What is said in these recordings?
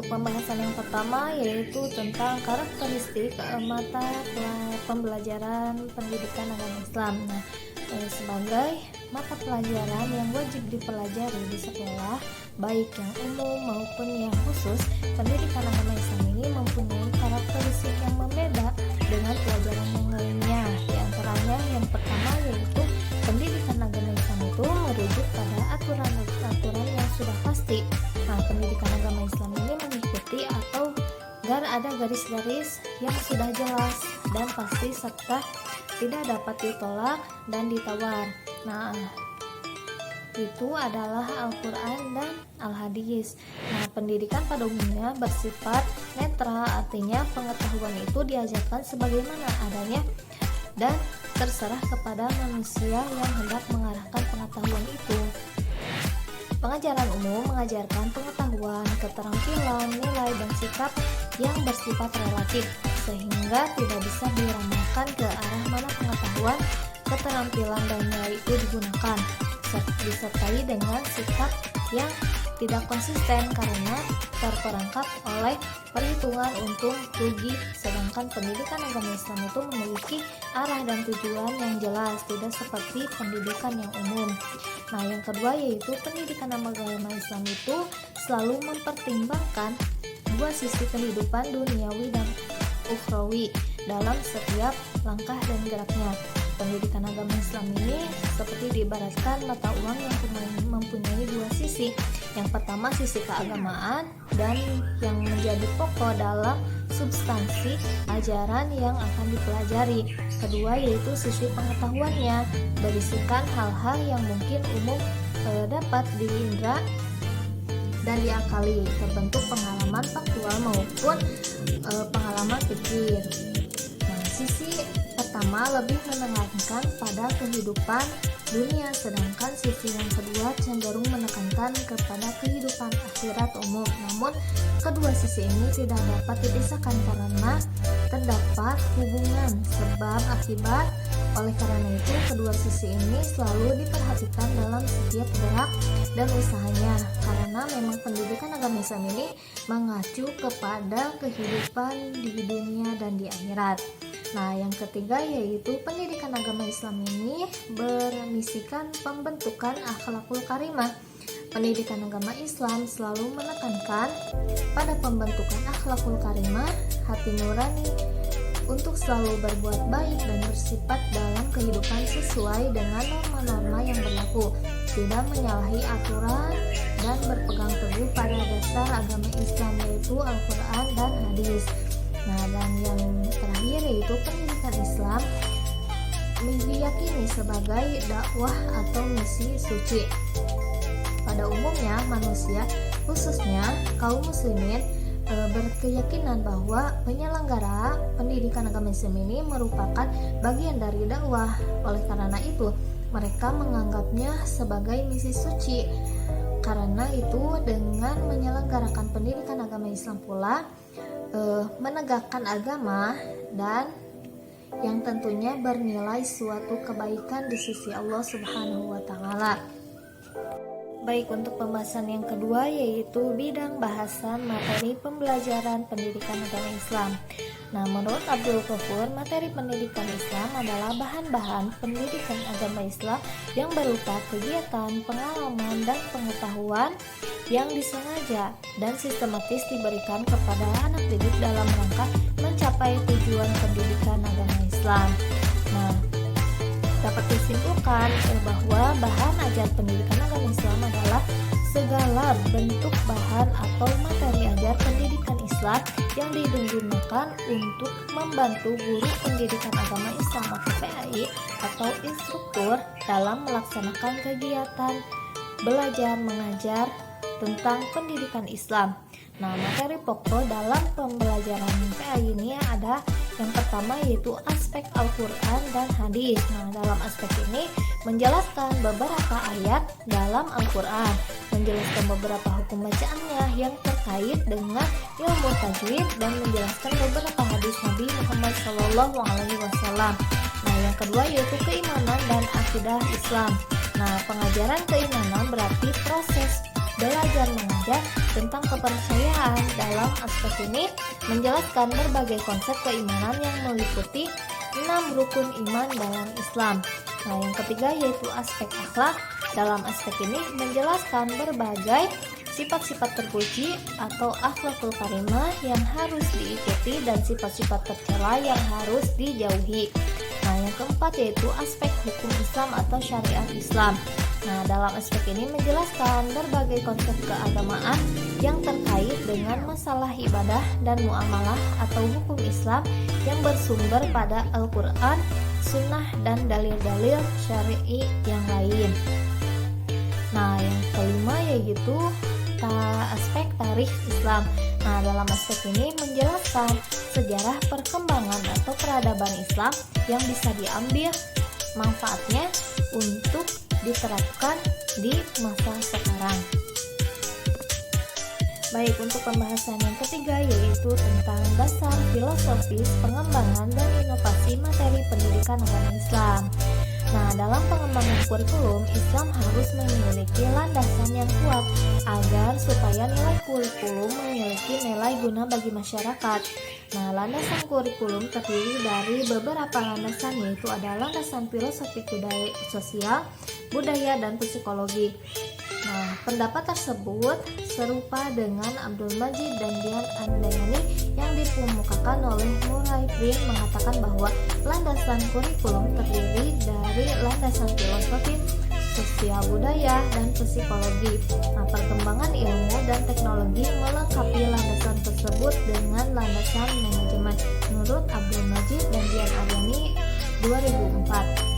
untuk pembahasan yang pertama yaitu tentang karakteristik mata pembelajaran pendidikan agama Islam. Nah, sebagai mata pelajaran yang wajib dipelajari di sekolah, baik yang umum maupun yang khusus, pendidikan agama Islam ini mempunyai karakteristik yang berbeda dengan pelajaran yang lainnya. Di antaranya yang pertama yaitu pendidikan agama Islam itu merujuk pada aturan-aturan yang sudah pasti. Nah, pendidikan agama Islam ini mengikuti atau ada garis-garis yang sudah jelas dan pasti serta tidak dapat ditolak dan ditawar. Nah, itu adalah Al-Quran dan Al-Hadis. Nah, pendidikan pada umumnya bersifat netral, artinya pengetahuan itu diajarkan sebagaimana adanya dan terserah kepada manusia yang hendak mengarahkan pengetahuan itu. Pengajaran umum mengajarkan pengetahuan, keterampilan, nilai, dan sikap yang bersifat relatif, sehingga tidak bisa diramalkan ke arah mana pengetahuan, keterampilan, dan nilai itu digunakan, disertai dengan sikap yang tidak konsisten karena terperangkap oleh perhitungan untung rugi. Sedangkan pendidikan agama Islam itu memiliki arah dan tujuan yang jelas, tidak seperti pendidikan yang umum. Nah, yang kedua yaitu pendidikan agama Islam itu selalu mempertimbangkan dua sisi kehidupan duniawi dan ukhrawi dalam setiap langkah dan geraknya. Pendidikan agama Islam ini seperti diibaratkan mata uang yang mempunyai dua sisi. Yang pertama sisi keagamaan dan yang menjadi pokok dalam substansi ajaran yang akan dipelajari. Kedua yaitu sisi pengetahuannya, berisikan hal-hal yang mungkin umum dapat diindra dan diakali, terbentuk pengalaman faktual maupun pengalaman pikir. Nah, sisi pertama lebih menekankan pada kehidupan dunia, sedangkan sisi yang kedua cenderung menekankan kepada kehidupan akhirat umum. Namun, kedua sisi ini tidak dapat dipisahkan karena terdapat hubungan sebab akibat. Oleh karena itu, kedua sisi ini selalu diperhatikan dalam setiap gerak dan usahanya, karena memang pendidikan agama Islam ini mengacu kepada kehidupan di dunia dan di akhirat. Nah, yang ketiga yaitu pendidikan agama Islam ini bermisikan pembentukan akhlakul karimah. Pendidikan agama Islam selalu menekankan pada pembentukan akhlakul karimah, hati nurani untuk selalu berbuat baik dan bersifat dalam kehidupan sesuai dengan norma-norma yang berlaku, tidak menyalahi aturan dan berpegang teguh pada dasar agama Islam yaitu Al-Quran dan Hadis. Nah, dan yang terakhir yaitu pendidikan Islam diyakini sebagai dakwah atau misi suci. Pada umumnya manusia, khususnya kaum muslimin, berkeyakinan bahwa penyelenggara pendidikan agama Islam ini merupakan bagian dari dakwah. Oleh karena itu, mereka menganggapnya sebagai misi suci. Karena itu, dengan menyelenggarakan pendidikan agama Islam pula menegakkan agama dan yang tentunya bernilai suatu kebaikan di sisi Allah Subhanahu wa taala. Baik, untuk pembahasan yang kedua yaitu bidang bahasan materi pembelajaran pendidikan agama Islam. Nah, menurut Abdul Ghafur, materi pendidikan Islam adalah bahan-bahan pendidikan agama Islam yang berupa kegiatan, pengalaman, dan pengetahuan yang disengaja dan sistematis diberikan kepada anak didik dalam rangka mencapai tujuan pendidikan agama Islam. Nah, dapat disimpulkan bahwa bahan ajar pendidikan agama Islam adalah segala bentuk bahan atau materi ajar pendidikan Islam yang digunakan untuk membantu guru pendidikan agama Islam atau PAI atau instruktur dalam melaksanakan kegiatan belajar mengajar tentang pendidikan Islam. Nah, materi pokok dalam pembelajaran PAI ini ada yang pertama yaitu aspek Al-Quran dan Hadis. Nah, dalam aspek ini menjelaskan beberapa ayat dalam Al-Quran, menjelaskan beberapa hukum bacaannya yang terkait dengan ilmu tajwid, dan menjelaskan beberapa hadis Nabi Muhammad SAW. Nah, yang kedua yaitu keimanan dan akidah Islam. Nah, pengajaran keimanan berarti proses belajar mengajar tentang kepercayaan. Dalam aspek ini menjelaskan berbagai konsep keimanan yang meliputi 6 rukun iman dalam Islam. Nah, yang ketiga yaitu aspek akhlak. Dalam aspek ini menjelaskan berbagai sifat-sifat terpuji atau akhlakul karimah yang harus diikuti dan sifat-sifat tercela yang harus dijauhi. Nah, yang keempat yaitu aspek hukum Islam atau syariat Islam. Nah, dalam aspek ini menjelaskan berbagai konsep keagamaan yang terkait dengan masalah ibadah dan muamalah atau hukum Islam yang bersumber pada Al-Quran, Sunnah, dan dalil-dalil syar'i yang lain. Nah, yang kelima yaitu aspek tarikh Islam. Nah, dalam aspek ini menjelaskan sejarah perkembangan atau peradaban Islam yang bisa diambil manfaatnya untuk diterapkan di masa sekarang. Baik, untuk pembahasan yang ketiga yaitu tentang dasar filosofis pengembangan dan inovasi materi pendidikan agama Islam. Nah, dalam pengembangan kurikulum, Islam harus memiliki landasan yang kuat agar supaya nilai kurikulum memiliki nilai guna bagi masyarakat. Nah, landasan kurikulum terdiri dari beberapa landasan, yaitu ada landasan filosofi budaya, sosial, budaya, dan psikologi. Nah, pendapat tersebut serupa dengan Abdul Majid dan Dian Andayani yang dikemukakan oleh Murray Green mengatakan bahwa landasan kurikulum terdiri dari landasan filosofi, sosial, budaya, dan psikologi. Nah, perkembangan ilmu dan teknologi melengkapi landasan tersebut dengan landasan manajemen menurut Abdul Majid dan Dian Andayani 2004.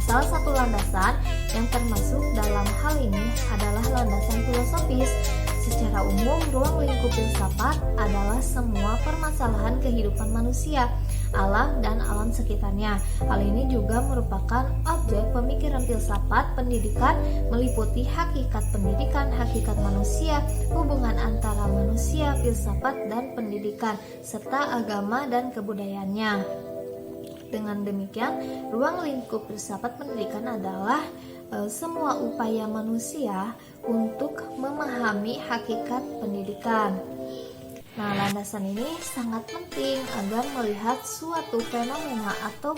Salah satu landasan yang termasuk dalam hal ini adalah landasan filosofis. Secara umum, ruang lingkup filsafat adalah semua permasalahan kehidupan manusia, alam, dan alam sekitarnya. Hal ini juga merupakan objek pemikiran filsafat pendidikan, meliputi hakikat pendidikan, hakikat manusia, hubungan antara manusia, filsafat, dan pendidikan, serta agama dan kebudayaannya. Dengan demikian, ruang lingkup filsafat pendidikan adalah semua upaya manusia untuk memahami hakikat pendidikan. Nah, landasan ini sangat penting agar melihat suatu fenomena atau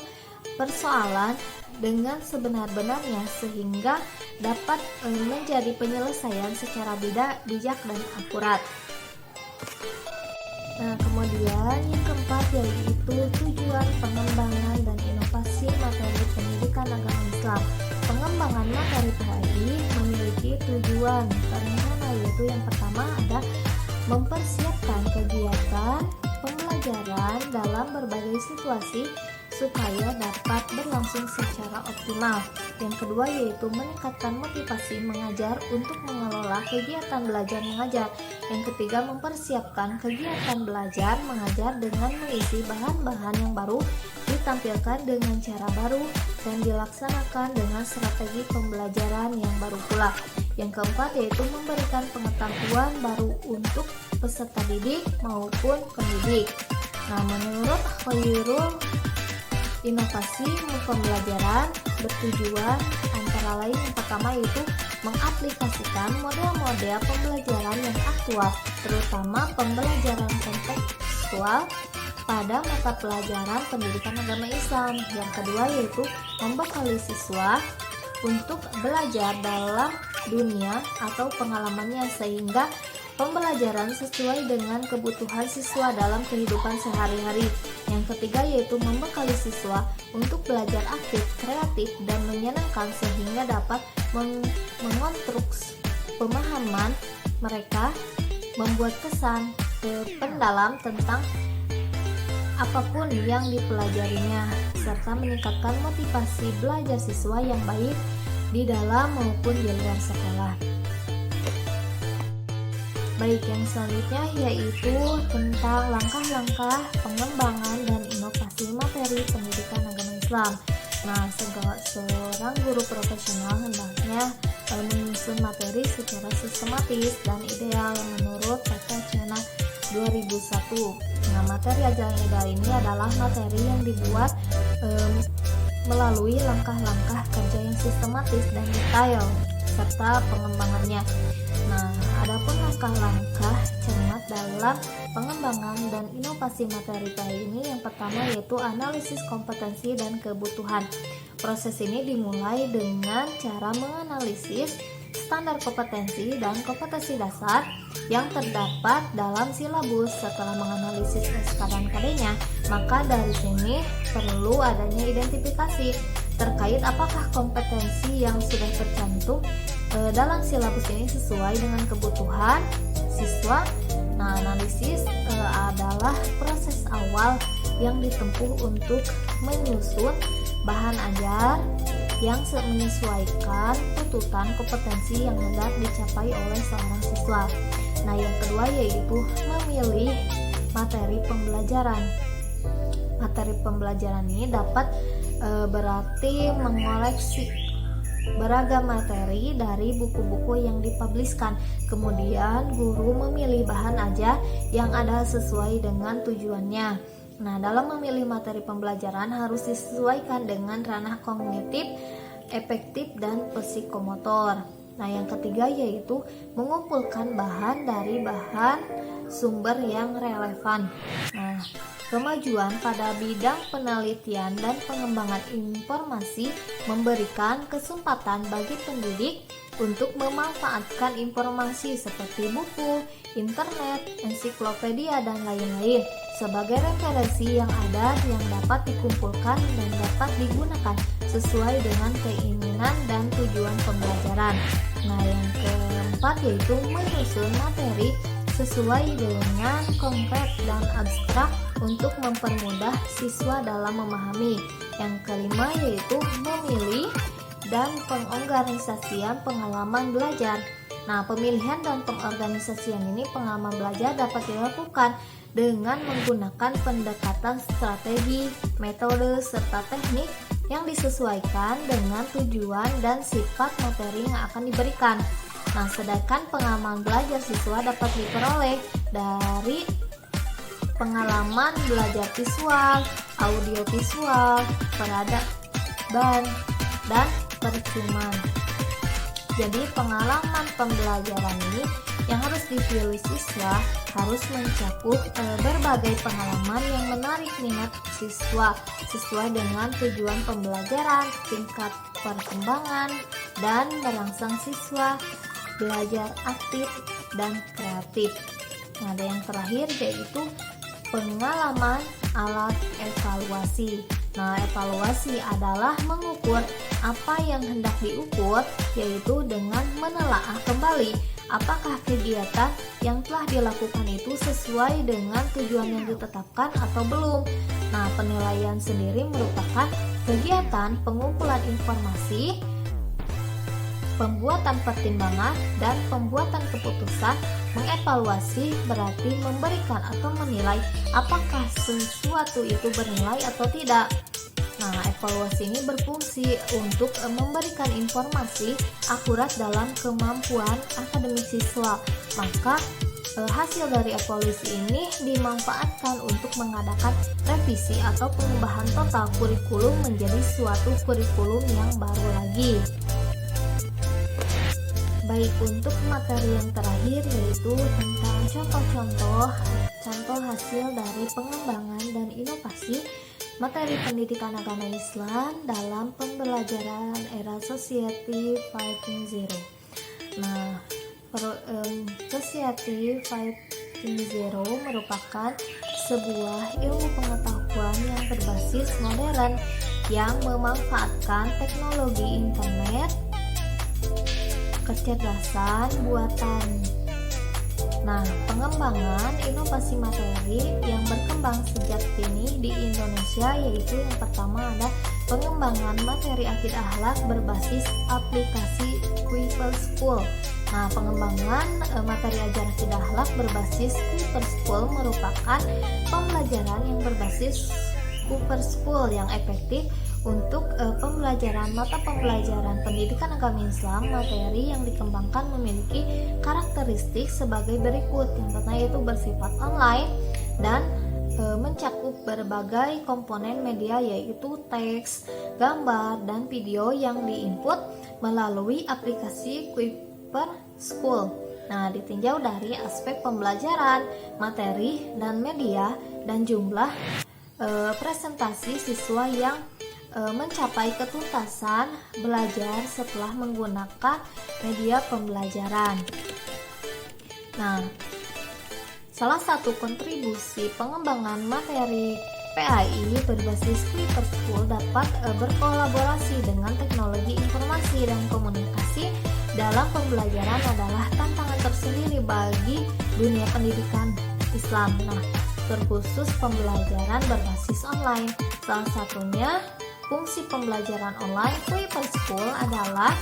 persoalan dengan sebenar-benarnya sehingga dapat menjadi penyelesaian secara bijak dan akurat. Nah, kemudian yang keempat yaitu tujuan pengembangan dan inovasi materi pendidikan agama Islam. Pengembangan materi PAI memiliki tujuan sederhana, yaitu yang pertama ada mempersiapkan kegiatan pembelajaran dalam berbagai situasi supaya dapat berlangsung secara optimal. Yang kedua yaitu meningkatkan motivasi mengajar untuk mengelola kegiatan belajar mengajar. Yang ketiga mempersiapkan kegiatan belajar mengajar dengan mengisi bahan-bahan yang baru, ditampilkan dengan cara baru, dan dilaksanakan dengan strategi pembelajaran yang baru pula. Yang keempat yaitu memberikan pengetahuan baru untuk peserta didik maupun pendidik. Nah, menurut Khairul, inovasi pembelajaran bertujuan antara lain yang pertama yaitu mengaplikasikan model-model pembelajaran yang aktual, terutama pembelajaran kontekstual pada mata pelajaran pendidikan agama Islam. Yang kedua yaitu membekali siswa untuk belajar dalam dunia atau pengalamannya sehingga pembelajaran sesuai dengan kebutuhan siswa dalam kehidupan sehari-hari. Yang ketiga yaitu membekali siswa untuk belajar aktif, kreatif, dan menyenangkan sehingga dapat mengonstruksi pemahaman mereka, membuat kesan pendalam tentang apapun yang dipelajarinya, serta meningkatkan motivasi belajar siswa yang baik di dalam maupun di luar sekolah. Baik, yang selanjutnya yaitu tentang langkah-langkah pengembangan dan inovasi materi pendidikan agama Islam. Nah, seorang guru profesional hendaknya menyusun materi secara sistematis dan ideal menurut Tata Cana 2001. Nah, materi ajaran ideal ini adalah materi yang dibuat melalui langkah-langkah kerja yang sistematis dan detail serta pengembangannya. Nah, adapun langkah-langkah cermat dalam pengembangan dan inovasi materi PI ini yang pertama yaitu analisis kompetensi dan kebutuhan. Proses ini dimulai dengan cara menganalisis standar kompetensi dan kompetensi dasar yang terdapat dalam silabus. Setelah menganalisis SK dan KD-nya, maka dari sini perlu adanya identifikasi terkait apakah kompetensi yang sudah tercantum dalam silabus ini sesuai dengan kebutuhan siswa. Nah, analisis adalah proses awal yang ditempuh untuk menyusun bahan ajar yang menyesuaikan tuntutan kompetensi yang hendak dicapai oleh seorang siswa. Nah, yang kedua yaitu memilih materi pembelajaran. Materi pembelajaran ini dapat berarti mengoleksi beragam materi dari buku-buku yang dipubliskan. Kemudian guru memilih bahan ajar yang ada sesuai dengan tujuannya. Nah, dalam memilih materi pembelajaran harus disesuaikan dengan ranah kognitif, efektif, dan psikomotor. Nah, yang ketiga yaitu mengumpulkan bahan dari bahan sumber yang relevan. Nah, kemajuan pada bidang penelitian dan pengembangan informasi memberikan kesempatan bagi pendidik untuk memanfaatkan informasi seperti buku, internet, ensiklopedia, dan lain-lain sebagai referensi yang ada yang dapat dikumpulkan dan dapat digunakan sesuai dengan keinginan dan tujuan pembelajaran. Nah, yang keempat yaitu menyusun materi sesuai dengan konkret dan abstrak untuk mempermudah siswa dalam memahami. Yang kelima yaitu memilih dan pengorganisasian pengalaman belajar. Nah, pemilihan dan pengorganisasian ini pengalaman belajar dapat dilakukan dengan menggunakan pendekatan strategi, metode, serta teknik yang disesuaikan dengan tujuan dan sifat materi yang akan diberikan. Nah, sedangkan pengalaman belajar siswa dapat diperoleh dari pengalaman belajar visual, audio visual, peradaban, dan percuman. Jadi pengalaman pembelajaran ini yang harus dipilih siswa harus mencakup berbagai pengalaman yang menarik minat siswa sesuai dengan tujuan pembelajaran, tingkat perkembangan, dan merangsang siswa belajar aktif dan kreatif. Nah, ada yang terakhir yaitu pengalaman alat evaluasi. Nah, evaluasi adalah mengukur apa yang hendak diukur, yaitu dengan menelaah kembali apakah kegiatan yang telah dilakukan itu sesuai dengan tujuan yang ditetapkan atau belum. Nah, penilaian sendiri merupakan kegiatan pengumpulan informasi, pembuatan pertimbangan, dan pembuatan keputusan. Mengevaluasi berarti memberikan atau menilai apakah sesuatu itu bernilai atau tidak. Nah, evaluasi ini berfungsi untuk memberikan informasi akurat dalam kemampuan akademik siswa. Maka hasil dari evaluasi ini dimanfaatkan untuk mengadakan revisi atau pengubahan total kurikulum menjadi suatu kurikulum yang baru lagi. Baik, untuk materi yang terakhir yaitu tentang contoh hasil dari pengembangan dan inovasi materi pendidikan agama Islam dalam pembelajaran era Society 5.0. Nah, Society 5.0 merupakan sebuah ilmu pengetahuan yang berbasis modern yang memanfaatkan teknologi internet, kecerdasan buatan. Nah, pengembangan inovasi materi yang berkembang sejak dini di Indonesia yaitu yang pertama ada pengembangan materi akidah akhlak berbasis aplikasi Kuiper School. Nah, pengembangan materi ajar akidah akhlak berbasis Kuiper School merupakan pembelajaran yang berbasis Kuiper School yang efektif untuk pembelajaran mata pembelajaran pendidikan agama Islam. Materi yang dikembangkan memiliki karakteristik sebagai berikut. Yang pertama yaitu bersifat online dan mencakup berbagai komponen media yaitu teks, gambar, dan video yang diinput melalui aplikasi Kuiper School. Nah, ditinjau dari aspek pembelajaran, materi, dan media, dan jumlah presentasi siswa yang mencapai ketuntasan belajar setelah menggunakan media pembelajaran. Nah, salah satu kontribusi pengembangan materi PAI berbasis Kuiper School dapat berkolaborasi dengan teknologi informasi dan komunikasi dalam pembelajaran adalah tantangan tersendiri bagi dunia pendidikan Islam. Nah, terkhusus pembelajaran berbasis online. Salah satunya fungsi pembelajaran online Kuiper School adalah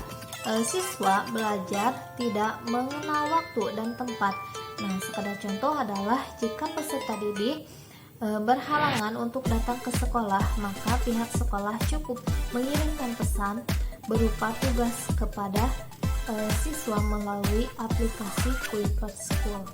siswa belajar tidak mengenal waktu dan tempat. Nah, sekadar contoh adalah jika peserta didik berhalangan untuk datang ke sekolah, maka pihak sekolah cukup mengirimkan pesan berupa tugas kepada siswa melalui aplikasi Kuiper School.